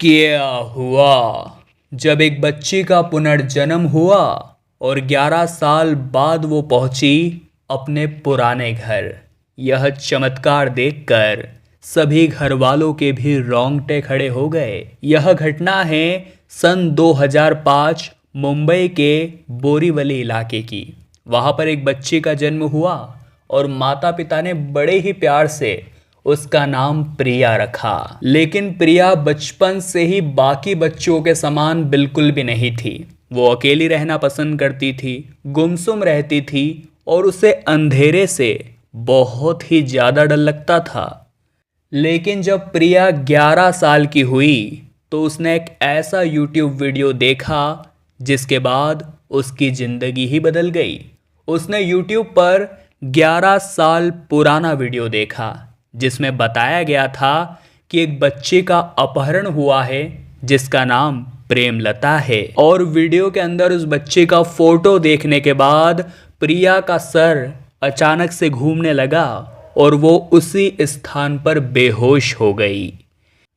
क्या हुआ? जब एक बच्ची का पुनर्जन्म हुआ और 11 साल बाद वो पहुंची अपने पुराने घर। यह चमत्कार देखकर सभी घर वालों के भी रोंगटे खड़े हो गए। यह घटना है सन 2005 मुंबई के बोरीवली इलाके की। वहां पर एक बच्ची का जन्म हुआ और माता पिता ने बड़े ही प्यार से उसका नाम प्रिया रखा। लेकिन प्रिया बचपन से ही बाकी बच्चों के समान बिल्कुल भी नहीं थी। वो अकेली रहना पसंद करती थी, गुमसुम रहती थी और उसे अंधेरे से बहुत ही ज़्यादा डर लगता था। लेकिन जब प्रिया 11 साल की हुई तो उसने एक ऐसा YouTube वीडियो देखा जिसके बाद उसकी ज़िंदगी ही बदल गई। उसने YouTube पर 11 साल पुराना वीडियो देखा जिसमें बताया गया था कि एक बच्चे का अपहरण हुआ है जिसका नाम प्रेमलता है। और वीडियो के अंदर उस बच्चे का फोटो देखने के बाद प्रिया का सर अचानक से घूमने लगा और वो उसी स्थान पर बेहोश हो गई।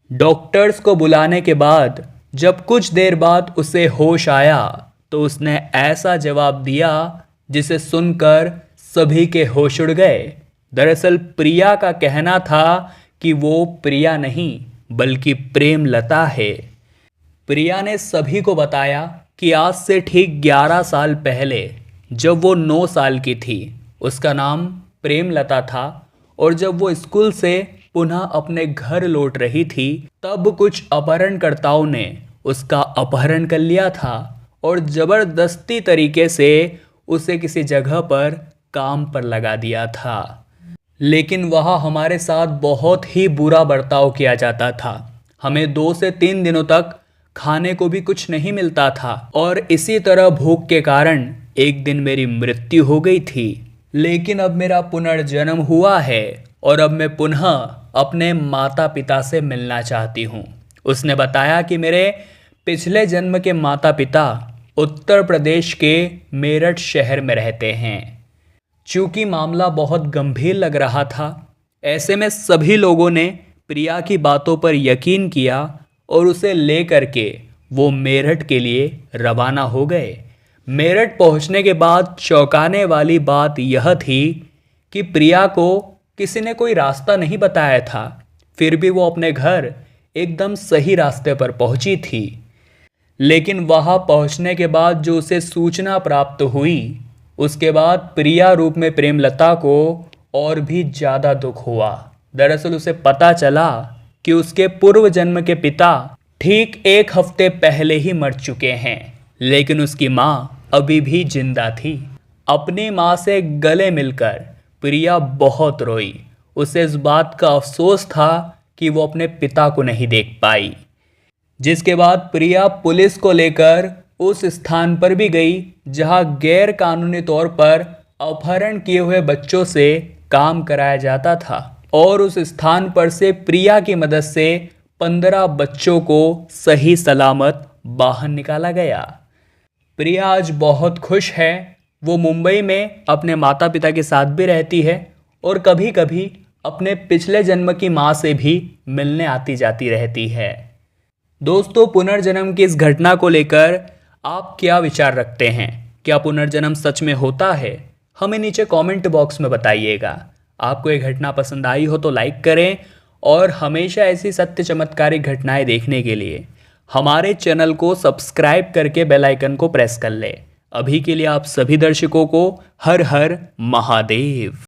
डॉक्टर्स को बुलाने के बाद जब कुछ देर बाद उसे होश आया तो उसने ऐसा जवाब दिया जिसे सुनकर सभी के होश उड़ गए। दरअसल प्रिया का कहना था कि वो प्रिया नहीं बल्कि प्रेमलता है। प्रिया ने सभी को बताया कि आज से ठीक 11 साल पहले जब वो 9 साल की थी उसका नाम प्रेमलता था और जब वो स्कूल से पुनः अपने घर लौट रही थी तब कुछ अपहरणकर्ताओं ने उसका अपहरण कर लिया था और ज़बरदस्ती तरीके से उसे किसी जगह पर काम पर लगा दिया था। लेकिन वहाँ हमारे साथ बहुत ही बुरा बर्ताव किया जाता था। हमें 2 से 3 दिनों तक खाने को भी कुछ नहीं मिलता था और इसी तरह भूख के कारण एक दिन मेरी मृत्यु हो गई थी। लेकिन अब मेरा पुनर्जन्म हुआ है और अब मैं पुनः अपने माता पिता से मिलना चाहती हूँ। उसने बताया कि मेरे पिछले जन्म के माता पिता उत्तर प्रदेश के मेरठ शहर में रहते हैं। चूँकि मामला बहुत गंभीर लग रहा था ऐसे में सभी लोगों ने प्रिया की बातों पर यकीन किया और उसे ले करके वो मेरठ के लिए रवाना हो गए। मेरठ पहुंचने के बाद चौंकाने वाली बात यह थी कि प्रिया को किसी ने कोई रास्ता नहीं बताया था, फिर भी वो अपने घर एकदम सही रास्ते पर पहुंची थी। लेकिन वहां पहुंचने के बाद जो उसे सूचना प्राप्त हुई उसके बाद प्रिया रूप में प्रेमलता को और भी ज़्यादा दुख हुआ। दरअसल उसे पता चला कि उसके पूर्व जन्म के पिता ठीक 1 हफ्ते पहले ही मर चुके हैं, लेकिन उसकी माँ अभी भी जिंदा थी। अपनी माँ से गले मिलकर प्रिया बहुत रोई। उसे इस बात का अफसोस था कि वो अपने पिता को नहीं देख पाई। जिसके बाद प्रिया पुलिस को लेकर उस स्थान पर भी गई जहां गैर कानूनी तौर पर अपहरण किए हुए बच्चों से काम कराया जाता था और उस स्थान पर से प्रिया की मदद से 15 बच्चों को सही सलामत बाहर निकाला गया। प्रिया आज बहुत खुश है। वो मुंबई में अपने माता पिता के साथ भी रहती है और कभी कभी अपने पिछले जन्म की माँ से भी मिलने आती जाती रहती है। दोस्तों, पुनर्जन्म की इस घटना को लेकर आप क्या विचार रखते हैं? क्या पुनर्जन्म सच में होता है? हमें नीचे कमेंट बॉक्स में बताइएगा। आपको ये घटना पसंद आई हो तो लाइक करें और हमेशा ऐसी सत्य चमत्कारिक घटनाएं देखने के लिए हमारे चैनल को सब्सक्राइब करके बेल आइकन को प्रेस कर लें। अभी के लिए आप सभी दर्शकों को हर हर महादेव।